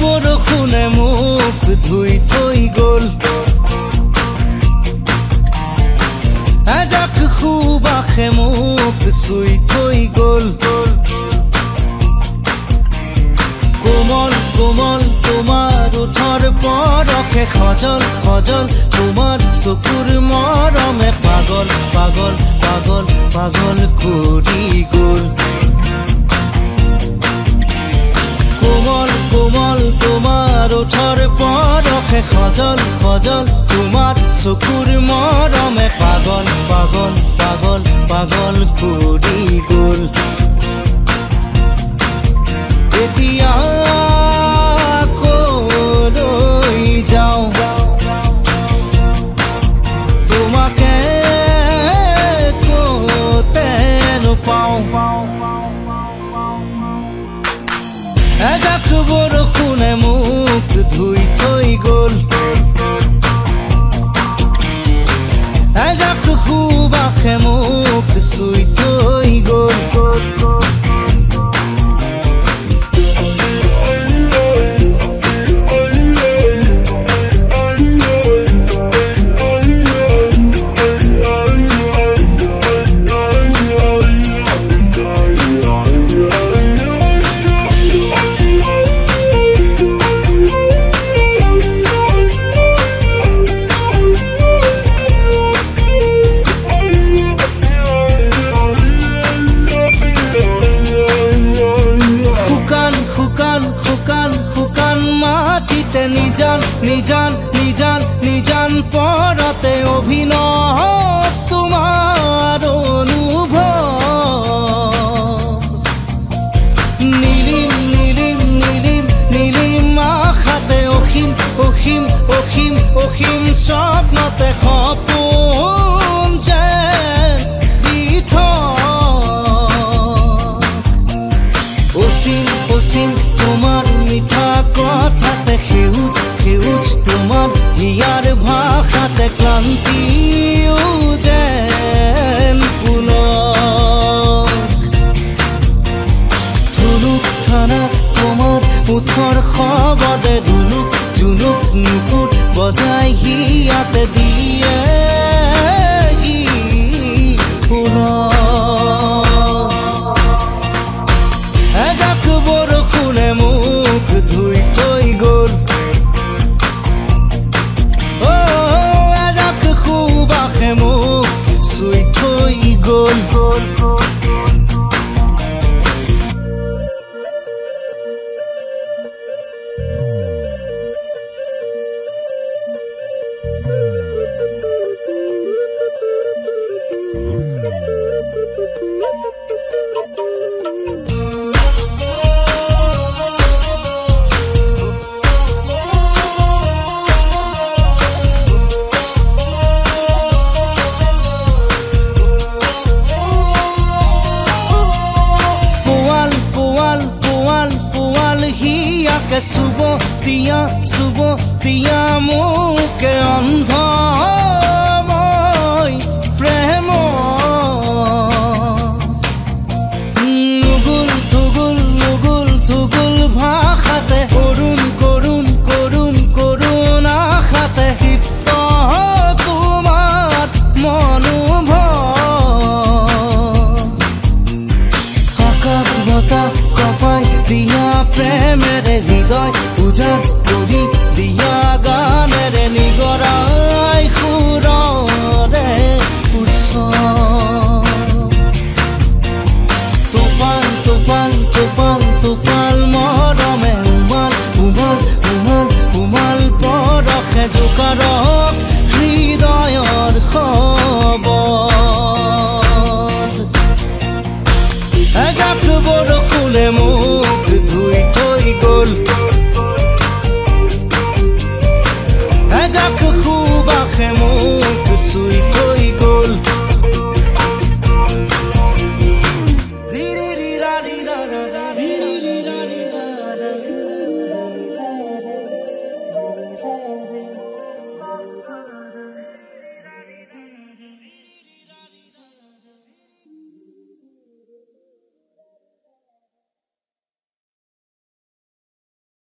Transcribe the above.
বৰষুণে মোক ধুই থৈ গ'ল এজাক সুবাসে মোক চুই থৈ গ'ল কোমল কোমল তোমাৰ ওঠৰ পৰশে খজল খজল তোমাৰ চকুৰ মৰমে পাগল পাগল পাগল পাগল কৰি গ'ল কোমল কোমল তোমাৰ ওঠৰ পৰশে খজল খজল তোমাৰ চকুৰ মৰমে পাগল পাগল পাগল পাগল কৰি গ'ল এতিয়া কলৈ যাওঁ তোমাকে ক'তে নোপাওঁ এজাক বৰষুণে মোক ধুই থৈ গ'ল এজাক সুবাসে মোক চুই থৈ গ'ল নিজান নিজান নিজান পৰতে অভিনৱ তোমাৰ অনুভৱ নীলিম নীলিম নীলিম নীলিম আশাতে অসীম অসীম অসীম অসীম স্বপ্নতে সপোন যেন দি অসীম অসীম তোমাৰ মিঠা কথাতে সেউজ সেউজ তোমাৰ হিয়াৰ ভাষাতে ক্লান্তিও যেন পুনৰ ধুনুক থানা তোমাৰ ওঠৰ শবদে ধুনুক জুনুক নুপুত বজাই হিয়াতে দিয়ে এজাক বৰষুণে মোক ধুই থৈ গ'ল এজাক সুবাসে মোক চুই থৈ গ'ল চুব দিয়া মোকে অন্ধ মই প্ৰেম নুগুল থুগুল নুগুল থুগুল ভাষাতে কৰুণ কৰুণ কৰুণ কৰুণ আশাতে দীপ্ত তোমাৰ মনোভৱ আকাশ বতাহ কপাই দিয়া প্ৰেমেৰে হৃদয় উজান